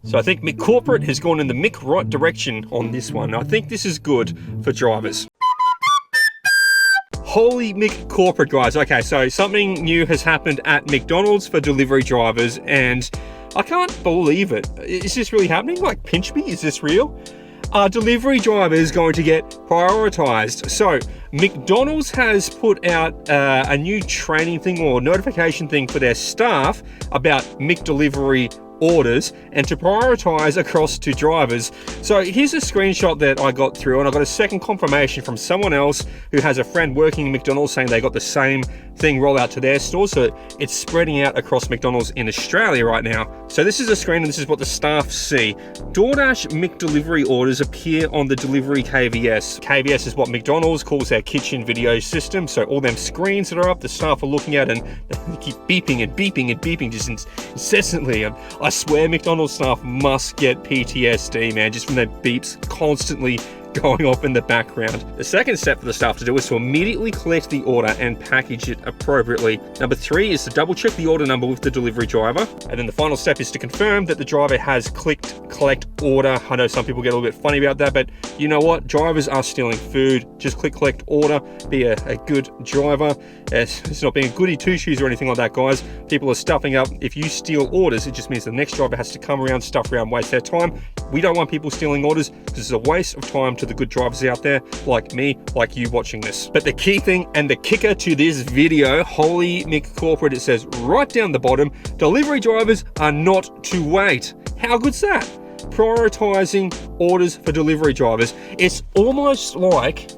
So I think McCorporate has gone in the right direction on this one. I think this is good for drivers. Holy McCorporate, guys. Okay, so something new has happened at McDonald's for delivery drivers, and I can't believe it. Is this really happening? Like, pinch me? Is this real? Are delivery drivers going to get prioritized? So McDonald's has put out a new training thing or notification thing for their staff about McDelivery orders and to prioritize across to drivers. So here's a screenshot that I got through, and I got a second confirmation from someone else who has a friend working in McDonald's saying they got the same thing roll out to their store. So it's spreading out across McDonald's in Australia right now. So this is a screen and this is what the staff see. Doordash McDelivery orders appear on the delivery KVS. KVS is what McDonald's calls their kitchen video system. So all them screens that are up, the staff are looking at, and they keep beeping and beeping and beeping just incessantly. And I swear McDonald's staff must get PTSD, man, just from their beeps constantly going off in the background. The second step for the staff to do is to immediately collect the order and package it appropriately. Number 3 is to double check the order number with the delivery driver. And then the final step is to confirm that the driver has clicked collect order. I know some people get a little bit funny about that, but you know what? Drivers are stealing food. Just click collect order. Be a good driver. It's not being a goody two shoes or anything like that, guys. People are stuffing up. If you steal orders, it just means the next driver has to come around, stuff around, waste their time. We don't want people stealing orders because it's a waste of time to the good drivers out there like me, like you watching this. But the key thing and the kicker to this video, holy McCorporate, it says right down the bottom, delivery drivers are not to wait. How good's that? Prioritizing orders for delivery drivers. It's almost like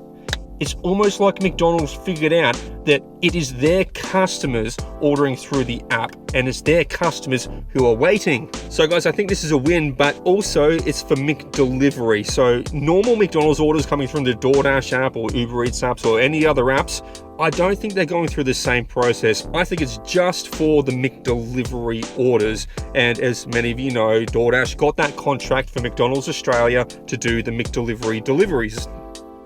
McDonald's figured out that it is their customers ordering through the app, and it's their customers who are waiting. So guys, I think this is a win, but also it's for McDelivery. So normal McDonald's orders coming from the Doordash app or Uber Eats apps or any other apps, I don't think they're going through the same process. I think it's just for the McDelivery orders. And as many of you know, Doordash got that contract for McDonald's Australia to do the McDelivery deliveries.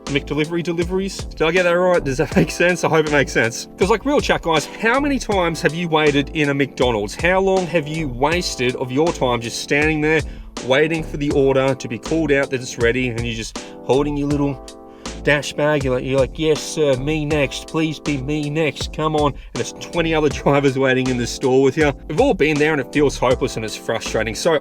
McDelivery deliveries? Did I get that right? Does that make sense? I hope it makes sense. Because like real chat, guys, how many times have you waited in a McDonald's? How long have you wasted of your time just standing there waiting for the order to be called out that it's ready, and you're just holding your little dash bag? You're like, yes sir, me next, please be me next, come on. And there's 20 other drivers waiting in the store with you. We've all been there and it feels hopeless and it's frustrating. So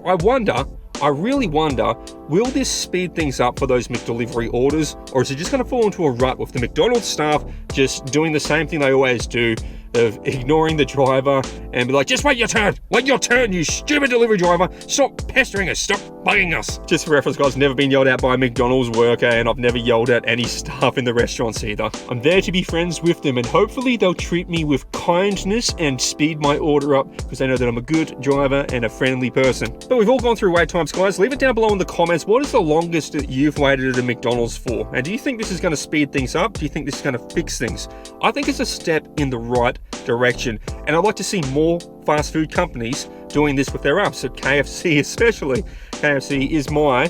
I really wonder, will this speed things up for those McDelivery orders, or is it just going to fall into a rut with the McDonald's staff just doing the same thing they always do, of ignoring the driver and be like, just wait your turn, you stupid delivery driver, stop pestering us, stop bugging us. Just for reference, guys, never been yelled at by a McDonald's worker, and I've never yelled at any staff in the restaurants either. I'm there to be friends with them, and hopefully they'll treat me with kindness and speed my order up because they know that I'm a good driver and a friendly person. But we've all gone through wait times, guys. Leave it down below in the comments. What is the longest that you've waited at a McDonald's for? And do you think this is going to speed things up? Do you think this is going to fix things? I think it's a step in the right direction, and I'd like to see more fast food companies doing this with their apps, at KFC especially. KFC is my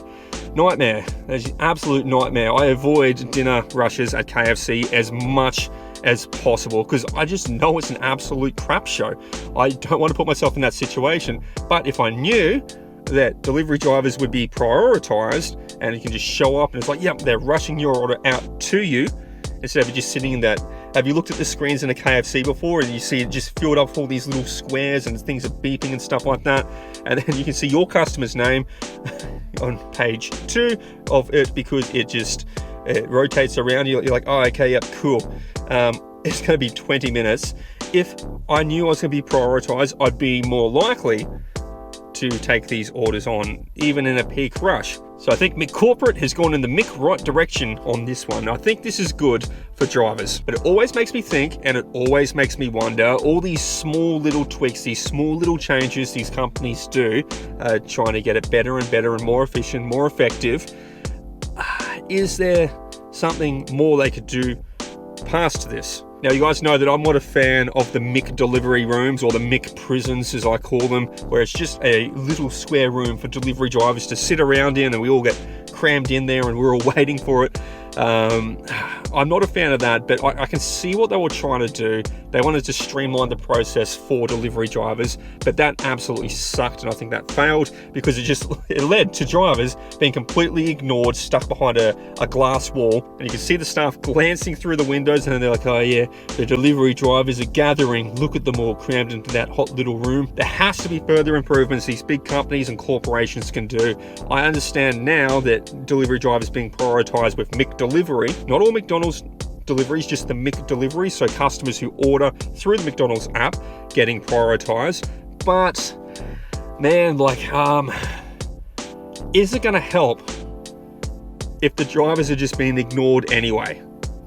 nightmare. It's an absolute nightmare. I avoid dinner rushes at KFC as much as possible because I just know it's an absolute crap show. I don't want to put myself in that situation, but if I knew that delivery drivers would be prioritized and you can just show up and it's like, yep, they're rushing your order out to you instead of just sitting in that. Have you looked at the screens in a KFC before and you see it just filled up with all these little squares and things are beeping and stuff like that, and then you can see your customer's name on page 2 of it because it rotates around you. You're like, oh, okay, yep, cool. It's going to be 20 minutes. If I knew I was going to be prioritized, I'd be more likely to take these orders on, even in a peak rush. So I think McCorporate has gone in the right direction on this one. I think this is good for drivers, but it always makes me think, and it always makes me wonder, all these small little tweaks, these small little changes these companies do, trying to get it better and better and more efficient, more effective. Is there something more they could do past this? Now, you guys know that I'm not a fan of the McDelivery rooms, or the McPrisons as I call them, where it's just a little square room for delivery drivers to sit around in and we all get crammed in there and we're all waiting for it. I'm not a fan of that, but I can see what they were trying to do. They wanted to streamline the process for delivery drivers, but that absolutely sucked, and I think that failed because it led to drivers being completely ignored, stuck behind a glass wall, and you can see the staff glancing through the windows, and then they're like, oh yeah, the delivery drivers are gathering. Look at them all crammed into that hot little room. There has to be further improvements these big companies and corporations can do. I understand now that delivery drivers being prioritized with McDelivery, not all McDonald's deliveries, just the McDelivery, so customers who order through the McDonald's app getting prioritized. But man, like, is it going to help if the drivers are just being ignored anyway?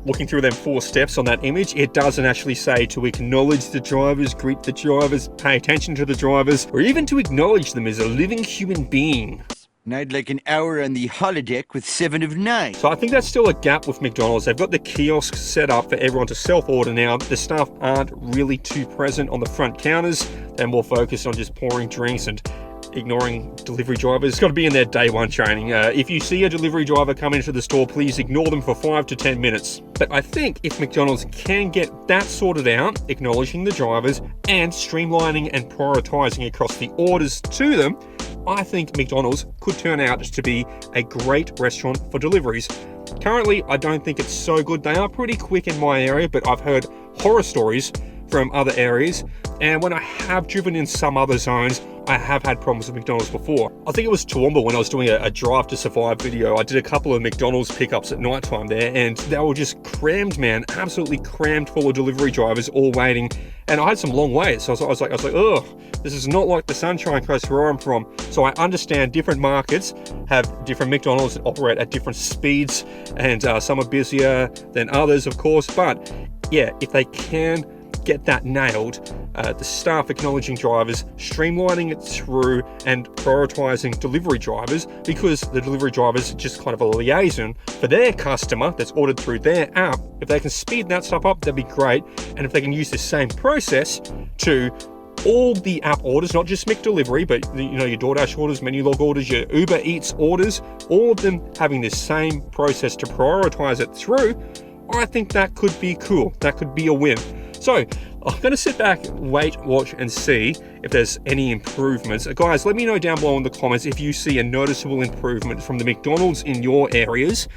Looking through them 4 steps on that image, it doesn't actually say to acknowledge the drivers, greet the drivers, pay attention to the drivers, or even to acknowledge them as a living human being. And I'd like an hour on the holodeck with 7 of 9. So I think that's still a gap with McDonald's. They've got the kiosks set up for everyone to self-order now. The staff aren't really too present on the front counters. They're more focused on just pouring drinks and ignoring delivery drivers. It's got to be in their day one training. If you see a delivery driver come into the store, please ignore them for 5 to 10 minutes. But I think if McDonald's can get that sorted out, acknowledging the drivers and streamlining and prioritizing across the orders to them, I think McDonald's could turn out to be a great restaurant for deliveries. Currently, I don't think it's so good. They are pretty quick in my area, but I've heard horror stories from other areas, and when I have driven in some other zones, I have had problems with McDonald's before. I think it was Toowoomba when I was doing a Drive to Survive video. I did a couple of McDonald's pickups at night time there, and they were just crammed, man, absolutely crammed full of delivery drivers all waiting, and I had some long waits. So I was like, oh, this is not like the Sunshine Coast where I'm from. So I understand different markets have different McDonald's that operate at different speeds, and some are busier than others, of course. But yeah, if they can get that nailed, the staff acknowledging drivers, streamlining it through, and prioritizing delivery drivers, because the delivery drivers are just kind of a liaison for their customer that's ordered through their app. If they can speed that stuff up, that'd be great. And if they can use the same process to all the app orders, not just McDelivery, but your Doordash orders, menu log orders, your Uber Eats orders, all of them having the same process to prioritize it through, I think that could be cool. That could be a win. So I'm going to sit back, wait, watch, and see if there's any improvements. Guys, let me know down below in the comments if you see a noticeable improvement from the McDonald's in your areas.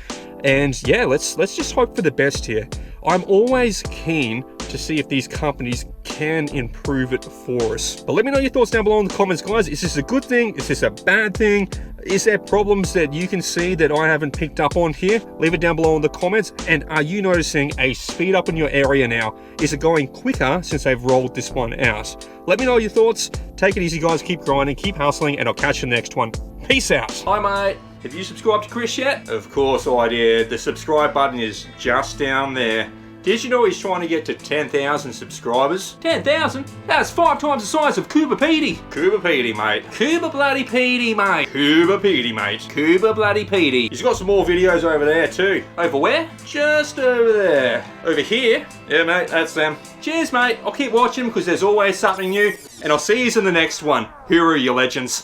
And yeah, let's just hope for the best here. I'm always keen to see if these companies can improve it for us. But let me know your thoughts down below in the comments, guys. Is this a good thing? Is this a bad thing? Is there problems that you can see that I haven't picked up on here? Leave it down below in the comments. And are you noticing a speed up in your area now? Is it going quicker since they've rolled this one out? Let me know your thoughts. Take it easy, guys. Keep grinding, keep hustling, and I'll catch you in the next one. Peace out. Hi, mate. Have you subscribed to Chris yet? Of course I did. The subscribe button is just down there. Did you know he's trying to get to 10,000 subscribers? 10,000? That's 5 times the size of Cuba Petey. Cuba Petey, mate. Cuba bloody Petey, mate. Cuba Petey, mate. Cuba bloody Petey. He's got some more videos over there too. Over where? Just over there. Over here? Yeah, mate, that's them. Cheers, mate. I'll keep watching because there's always something new. And I'll see you in the next one. Hooroo, you legends.